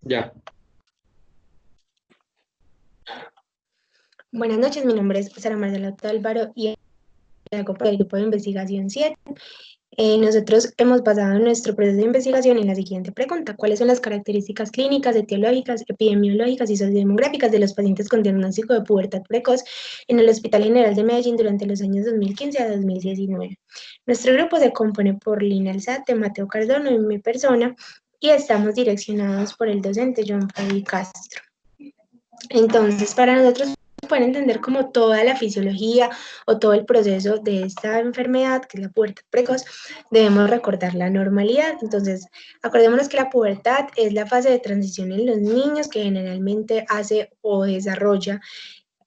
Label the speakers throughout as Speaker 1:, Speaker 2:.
Speaker 1: Ya.
Speaker 2: Buenas noches, mi nombre es Sara Marcela Álvaro y hago por el grupo de investigación 7. Nosotros hemos basado nuestro proceso de investigación en la siguiente pregunta: ¿cuáles son las características clínicas, etiológicas, epidemiológicas y sociodemográficas de los pacientes con diagnóstico de pubertad precoz en el Hospital General de Medellín durante los años 2015 a 2019? Nuestro grupo se compone por Lina Alzate, Mateo Cardona y mi persona, y estamos direccionados por el docente John Freddy Castro. Entonces, para nosotros poder entender como toda la fisiología o todo el proceso de esta enfermedad, que es la pubertad precoz, debemos recordar la normalidad. Entonces, acordémonos que la pubertad es la fase de transición en los niños que generalmente hace o desarrolla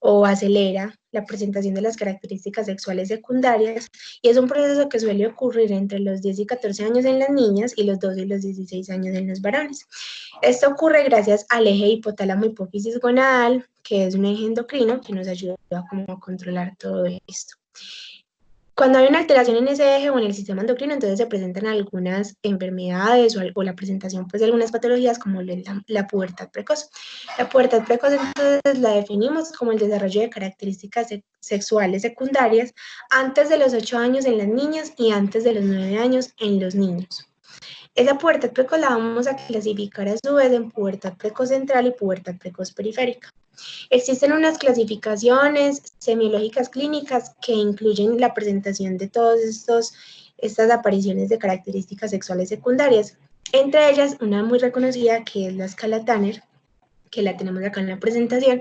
Speaker 2: o acelera la presentación de las características sexuales secundarias, y es un proceso que suele ocurrir entre los 10 y 14 años en las niñas y los 12 y los 16 años en los varones. Esto ocurre gracias al eje hipotálamo hipófisis gonadal, que es un eje endocrino que nos ayuda como a controlar todo esto. Cuando hay una alteración en ese eje o en el sistema endocrino, entonces se presentan algunas enfermedades o la presentación pues, de algunas patologías como la pubertad precoz. La pubertad precoz entonces la definimos como el desarrollo de características sexuales secundarias antes de los 8 años en las niñas y antes de los 9 años en los niños. Esa pubertad precoz la vamos a clasificar a su vez en pubertad precoz central y pubertad precoz periférica. Existen unas clasificaciones semiológicas clínicas que incluyen la presentación de todas estas apariciones de características sexuales secundarias. Entre ellas, una muy reconocida que es la escala Tanner, que la tenemos acá en la presentación,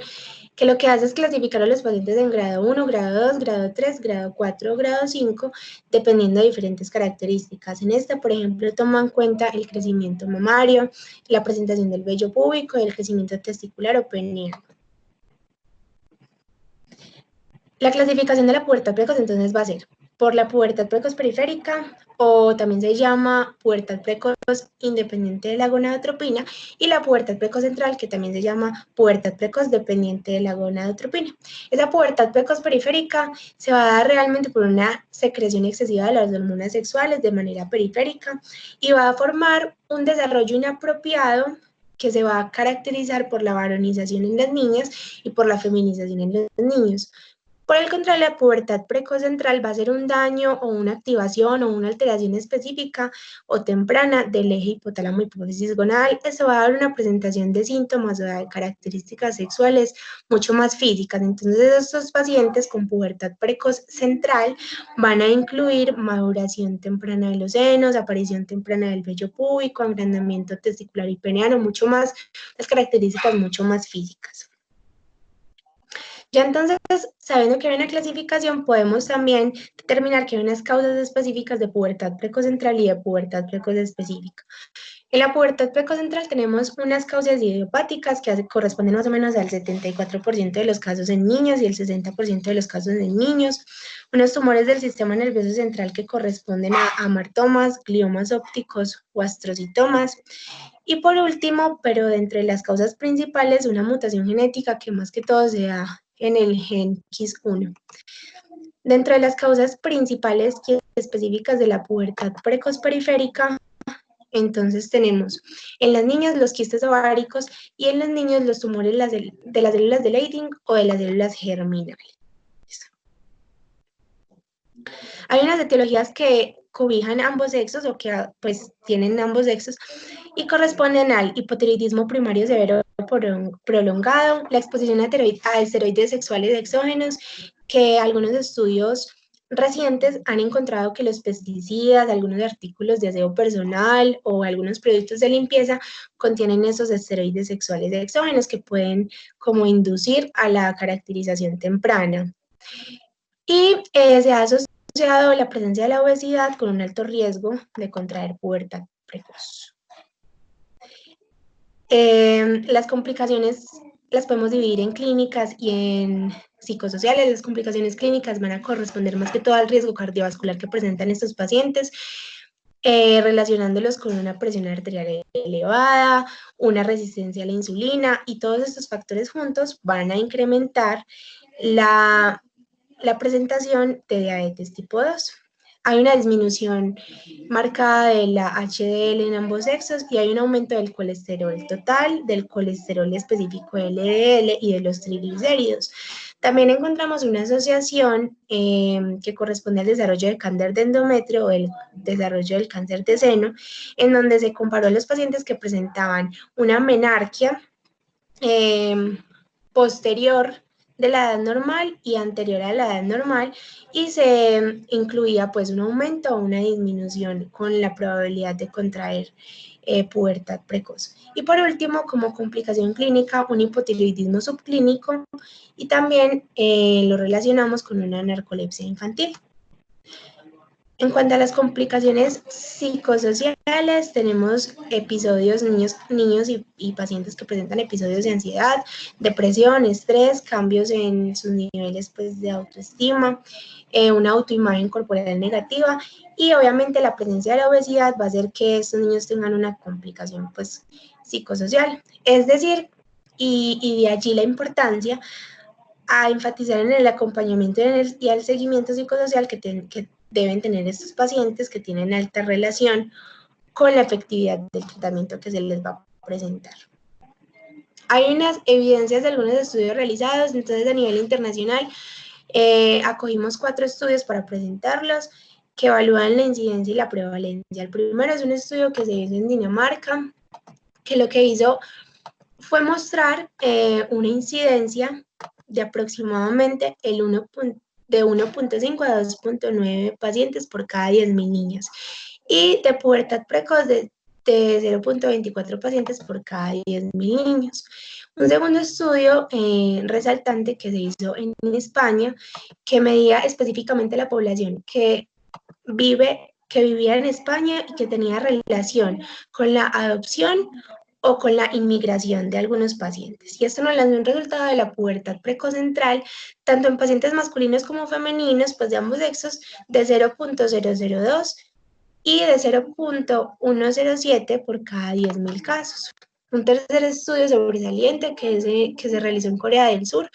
Speaker 2: que lo que hace es clasificar a los pacientes en grado 1, grado 2, grado 3, grado 4 o grado 5, dependiendo de diferentes características. En esta, por ejemplo, toma en cuenta el crecimiento mamario, la presentación del vello púbico y el crecimiento testicular o peneal. La clasificación de la pubertad precoz entonces va a ser por la pubertad precoz periférica, o también se llama pubertad precoz independiente de la gonadotropina, y la pubertad precoz central, que también se llama pubertad precoz dependiente de la gonadotropina. Esa pubertad precoz periférica se va a dar realmente por una secreción excesiva de las hormonas sexuales de manera periférica y va a formar un desarrollo inapropiado que se va a caracterizar por la varonización en las niñas y por la feminización en los niños. Por el contrario, la pubertad precoz central va a ser un daño o una activación o una alteración específica o temprana del eje hipotálamo hipófisis gonadal. Eso va a dar una presentación de síntomas o de características sexuales mucho más físicas. Entonces, estos pacientes con pubertad precoz central van a incluir maduración temprana de los senos, aparición temprana del vello púbico, agrandamiento testicular y peneano, mucho más, las características mucho más físicas. Ya entonces, sabiendo que hay una clasificación, podemos también determinar que hay unas causas específicas de pubertad precocentral y de pubertad precoz específica. En la pubertad precocentral tenemos unas causas idiopáticas que corresponden más o menos al 74% de los casos en niños y el 60% de los casos en niños. Unos tumores del sistema nervioso central que corresponden a amartomas, gliomas ópticos o astrocitomas. Y por último, pero de entre las causas principales, una mutación genética que más que todo se da en el gen X1. Dentro de las causas principales y específicas de la pubertad precoz periférica, entonces tenemos en las niñas los quistes ováricos y en los niños los tumores de las células de Leydig o de las células germinales. Hay unas etiologías que cobijan ambos sexos o que pues tienen ambos sexos y corresponden al hipotiroidismo primario severo prolongado, la exposición a esteroides sexuales exógenos, que algunos estudios recientes han encontrado que los pesticidas, algunos artículos de aseo personal o algunos productos de limpieza contienen esos esteroides sexuales exógenos que pueden como inducir a la caracterización temprana. Y se ha asociado la presencia de la obesidad con un alto riesgo de contraer pubertad precoz. Las complicaciones las podemos dividir en clínicas y en psicosociales. Las complicaciones clínicas van a corresponder más que todo al riesgo cardiovascular que presentan estos pacientes, relacionándolos con una presión arterial elevada, una resistencia a la insulina, y todos estos factores juntos van a incrementar la presentación de diabetes tipo 2. hay una disminución marcada de la HDL en ambos sexos y hay un aumento del colesterol total, del colesterol específico LDL y de los triglicéridos. También encontramos una asociación que corresponde al desarrollo del cáncer de endometrio o el desarrollo del cáncer de seno, en donde se comparó a los pacientes que presentaban una menarquia posterior de la edad normal y anterior a la edad normal, y se incluía pues un aumento o una disminución con la probabilidad de contraer pubertad precoz. Y por último, como complicación clínica, un hipotiroidismo subclínico, y también lo relacionamos con una narcolepsia infantil. En cuanto a las complicaciones psicosociales, tenemos episodios, niños y pacientes que presentan episodios de ansiedad, depresión, estrés, cambios en sus niveles pues, de autoestima, una autoimagen corporal negativa, y obviamente la presencia de la obesidad va a hacer que estos niños tengan una complicación pues, psicosocial. Es decir, y de allí la importancia a enfatizar en el acompañamiento y el seguimiento psicosocial que deben tener estos pacientes que tienen alta relación con la efectividad del tratamiento que se les va a presentar. Hay unas evidencias de algunos estudios realizados, entonces a nivel internacional acogimos 4 estudios para presentarlos que evalúan la incidencia y la prevalencia. El primero es un estudio que se hizo en Dinamarca, que lo que hizo fue mostrar una incidencia de aproximadamente de 1.5 a 2.9 pacientes por cada 10.000 niñas y de pubertad precoz de 0.24 pacientes por cada 10.000 niños. Un segundo estudio resaltante que se hizo en España, que medía específicamente la población que vivía en España y que tenía relación con la adopción o con la inmigración de algunos pacientes. Y esto nos lanzó un resultado de la pubertad precocentral, tanto en pacientes masculinos como femeninos, pues de ambos sexos, de 0.002 y de 0.107 por cada 10.000 casos. Un tercer estudio sobresaliente que se realizó en Corea del Sur,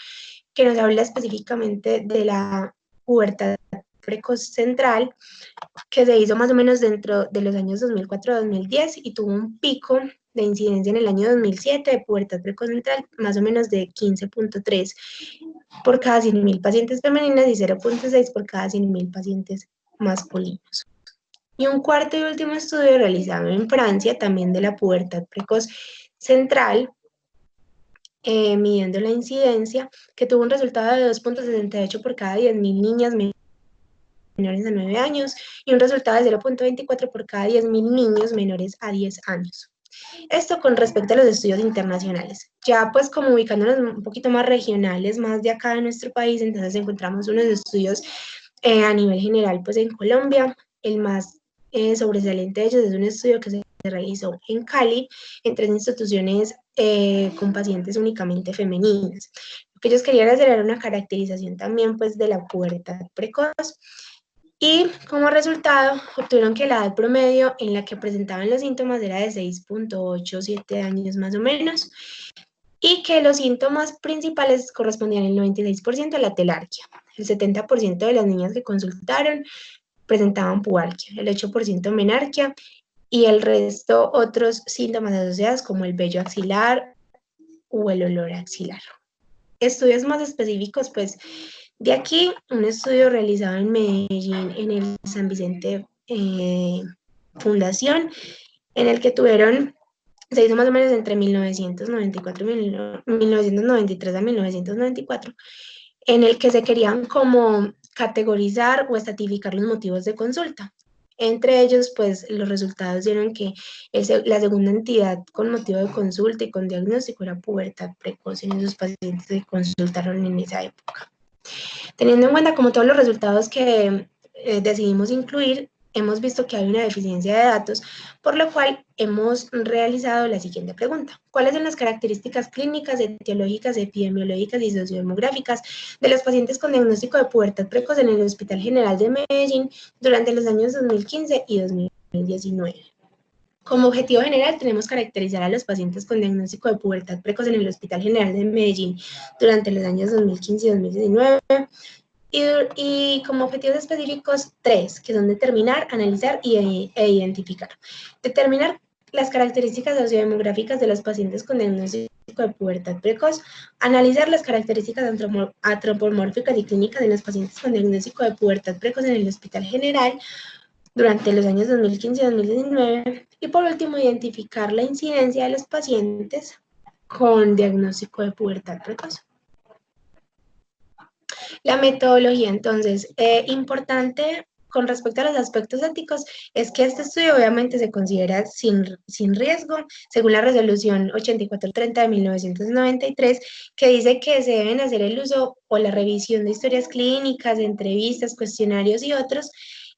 Speaker 2: que nos habla específicamente de la pubertad precocentral, que se hizo más o menos dentro de los años 2004-2010 y tuvo un pico de incidencia en el año 2007 de pubertad precocentral más o menos de 15.3 por cada 100.000 pacientes femeninas y 0.6 por cada 100.000 pacientes masculinos. Y un cuarto y último estudio realizado en Francia, también de la pubertad precoz central, midiendo la incidencia, que tuvo un resultado de 2.68 por cada 10.000 niñas menores a 9 años y un resultado de 0.24 por cada 10.000 niños menores a 10 años. Esto con respecto a los estudios internacionales. Ya pues como ubicándonos un poquito más regionales, más de acá de nuestro país, entonces encontramos unos estudios a nivel general pues en Colombia. El más sobresaliente de ellos es un estudio que se realizó en Cali, en 3 instituciones con pacientes únicamente femeninas. Lo que ellos querían hacer era una caracterización también pues de la pubertad precoz, y como resultado obtuvieron que la edad promedio en la que presentaban los síntomas era de 6.87 años más o menos, y que los síntomas principales correspondían el 96% a la telarquía. El 70% de las niñas que consultaron presentaban pubalgia, el 8% menarquia y el resto otros síntomas asociados como el vello axilar o el olor axilar. Estudios más específicos, pues de aquí, un estudio realizado en Medellín, en el San Vicente Fundación, en el que se hizo más o menos entre 1993 a 1994, en el que se querían como categorizar o estratificar los motivos de consulta. Entre ellos, pues los resultados dieron que la segunda entidad con motivo de consulta y con diagnóstico era pubertad precoz en esos pacientes que consultaron en esa época. Teniendo en cuenta como todos los resultados que decidimos incluir, hemos visto que hay una deficiencia de datos, por lo cual hemos realizado la siguiente pregunta. ¿Cuáles son las características clínicas, etiológicas, epidemiológicas y sociodemográficas de los pacientes con diagnóstico de pubertad precoz en el Hospital General de Medellín durante los años 2015 y 2019? Como objetivo general, tenemos caracterizar a los pacientes con diagnóstico de pubertad precoz en el Hospital General de Medellín durante los años 2015 y 2019, Y como objetivos específicos, 3, que son determinar, analizar e identificar. Determinar las características sociodemográficas de los pacientes con diagnóstico de pubertad precoz, analizar las características antropomórficas y clínicas de los pacientes con diagnóstico de pubertad precoz en el Hospital General durante los años 2015 y 2019, y por último, identificar la incidencia de los pacientes con diagnóstico de pubertad precoz. La metodología, entonces, importante con respecto a los aspectos éticos, es que este estudio obviamente se considera sin riesgo, según la resolución 8430 de 1993, que dice que se deben hacer el uso o la revisión de historias clínicas, de entrevistas, cuestionarios y otros,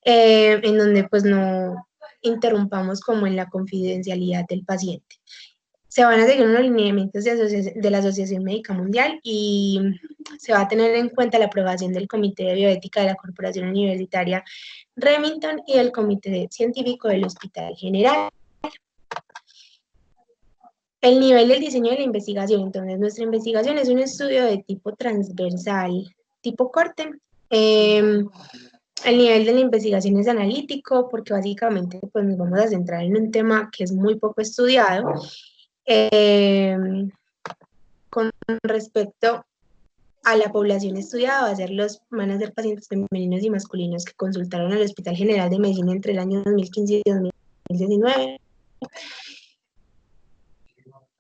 Speaker 2: en donde pues no interrumpamos como en la confidencialidad del paciente. Se van a seguir unos lineamientos de la Asociación Médica Mundial y se va a tener en cuenta la aprobación del Comité de Bioética de la Corporación Universitaria Remington y del Comité Científico del Hospital General. El nivel del diseño de la investigación. Entonces, nuestra investigación es un estudio de tipo transversal, tipo corte. El nivel de la investigación es analítico porque básicamente pues, nos vamos a centrar en un tema que es muy poco estudiado. Con respecto a la población estudiada, van a ser pacientes femeninos y masculinos que consultaron al Hospital General de Medellín entre el año 2015 y 2019.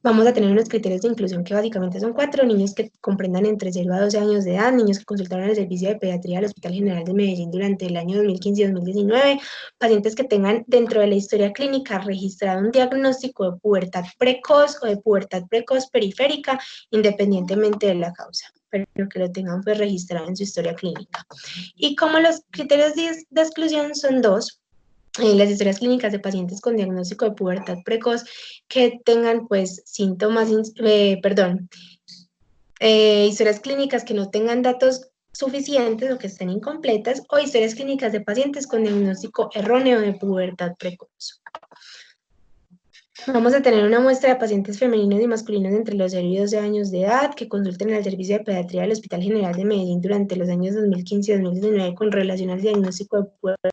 Speaker 2: Vamos a tener unos criterios de inclusión que básicamente son 4: niños que comprendan entre 0 a 12 años de edad, niños que consultaron el servicio de pediatría del Hospital General de Medellín durante el año 2015 y 2019, pacientes que tengan dentro de la historia clínica registrado un diagnóstico de pubertad precoz o de pubertad precoz periférica, independientemente de la causa, pero que lo tengan pues registrado en su historia clínica. Y como los criterios de exclusión son 2, las historias clínicas de pacientes con diagnóstico de pubertad precoz que tengan pues síntomas, historias clínicas que no tengan datos suficientes o que estén incompletas, o historias clínicas de pacientes con diagnóstico erróneo de pubertad precoz. Vamos a tener una muestra de pacientes femeninos y masculinos entre los 0 y 12 años de edad que consulten al servicio de pediatría del Hospital General de Medellín durante los años 2015 y 2019 con relación al diagnóstico de pubertad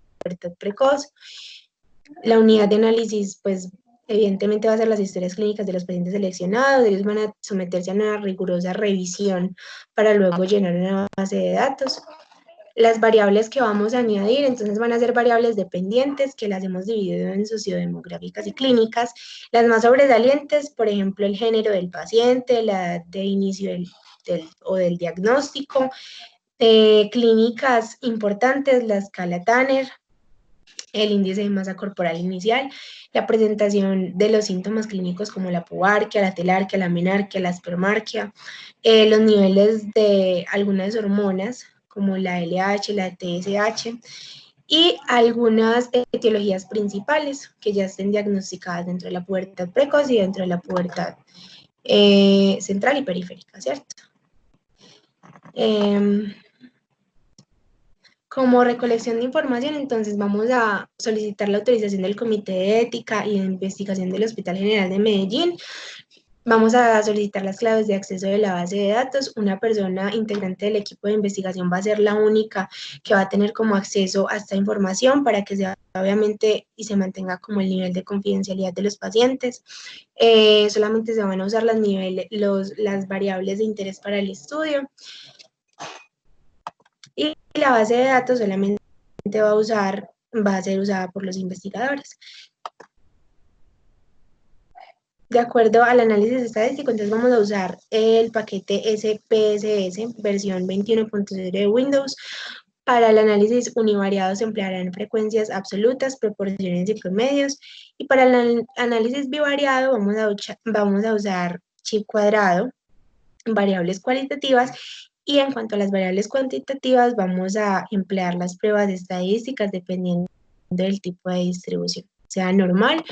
Speaker 2: precoz. La unidad de análisis, pues, evidentemente va a ser las historias clínicas de los pacientes seleccionados. Ellos van a someterse a una rigurosa revisión para luego llenar una base de datos. Las variables que vamos a añadir, entonces van a ser variables dependientes que las hemos dividido en sociodemográficas y clínicas. Las más sobresalientes, por ejemplo, el género del paciente, la edad de inicio del diagnóstico. Clínicas importantes, la escala Tanner, el índice de masa corporal inicial, la presentación de los síntomas clínicos como la pubarquia, la telarquia, la menarquia, la espermarquia, los niveles de algunas hormonas como la LH, la TSH, y algunas etiologías principales que ya estén diagnosticadas dentro de la pubertad precoz y dentro de la pubertad central y periférica, ¿cierto? Como recolección de información, entonces vamos a solicitar la autorización del Comité de Ética y de Investigación del Hospital General de Medellín. Vamos a solicitar las claves de acceso de la base de datos. Una persona integrante del equipo de investigación va a ser la única que va a tener como acceso a esta información para que sea obviamente y se mantenga como el nivel de confidencialidad de los pacientes. Solamente se van a usar las variables de interés para el estudio. Y la base de datos solamente va a ser usada por los investigadores. De acuerdo al análisis estadístico, entonces vamos a usar el paquete SPSS versión 21.0 de Windows. Para el análisis univariado se emplearán frecuencias absolutas, proporciones y promedios. Y para el análisis bivariado vamos a usar chip cuadrado, variables cualitativas. Y en cuanto a las variables cuantitativas, vamos a emplear las pruebas estadísticas dependiendo del tipo de distribución, sea normal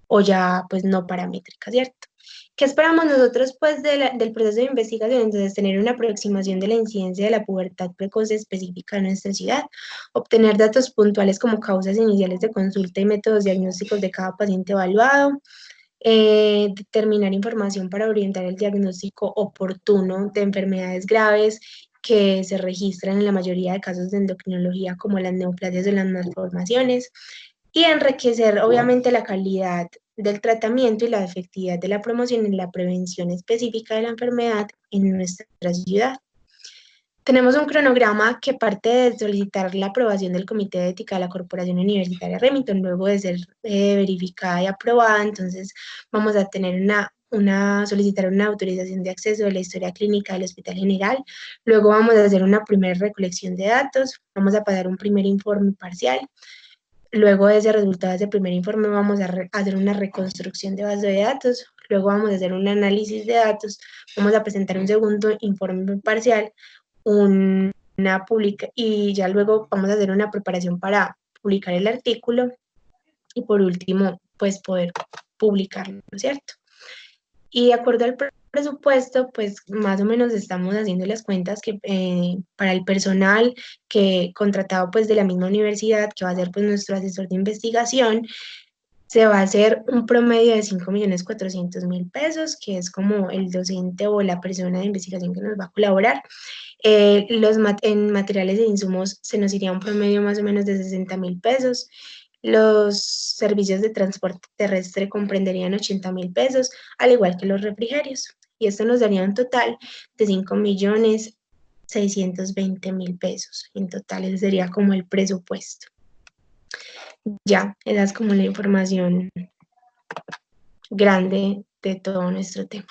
Speaker 2: o ya pues no paramétrica, ¿cierto? ¿Qué esperamos nosotros pues del proceso de investigación? Entonces, tener una aproximación de la incidencia de la pubertad precoz específica en nuestra ciudad, obtener datos puntuales como causas iniciales de consulta y métodos diagnósticos de cada paciente evaluado, determinar información para orientar el diagnóstico oportuno de enfermedades graves que se registran en la mayoría de casos de endocrinología, como las neoplasias o las malformaciones, y enriquecer obviamente la calidad del tratamiento y la efectividad de la promoción en la prevención específica de la enfermedad en nuestra ciudad. Tenemos un cronograma que parte de solicitar la aprobación del Comité de Ética de la Corporación Universitaria Remington, luego de ser verificada y aprobada. Entonces vamos a tener solicitar una autorización de acceso de la historia clínica del Hospital General, luego vamos a hacer una primera recolección de datos, vamos a pasar un primer informe parcial, luego de ese resultado de ese primer informe vamos a hacer una reconstrucción de base de datos, luego vamos a hacer un análisis de datos, vamos a presentar un segundo informe parcial, y ya luego vamos a hacer una preparación para publicar el artículo y por último, pues poder publicarlo, ¿no es cierto? Y de acuerdo al presupuesto, pues más o menos estamos haciendo las cuentas que para el personal que contratado pues de la misma universidad, que va a ser pues nuestro asesor de investigación, se va a hacer un promedio de 5.400.000 pesos, que es como el docente o la persona de investigación que nos va a colaborar. En materiales e insumos se nos iría un promedio más o menos de 60.000 pesos. Los servicios de transporte terrestre comprenderían 80.000 pesos, al igual que los refrigerios. Y esto nos daría un total de 5.620.000 pesos. En total, ese sería como el presupuesto. Ya, esa es como la información grande de todo nuestro tema.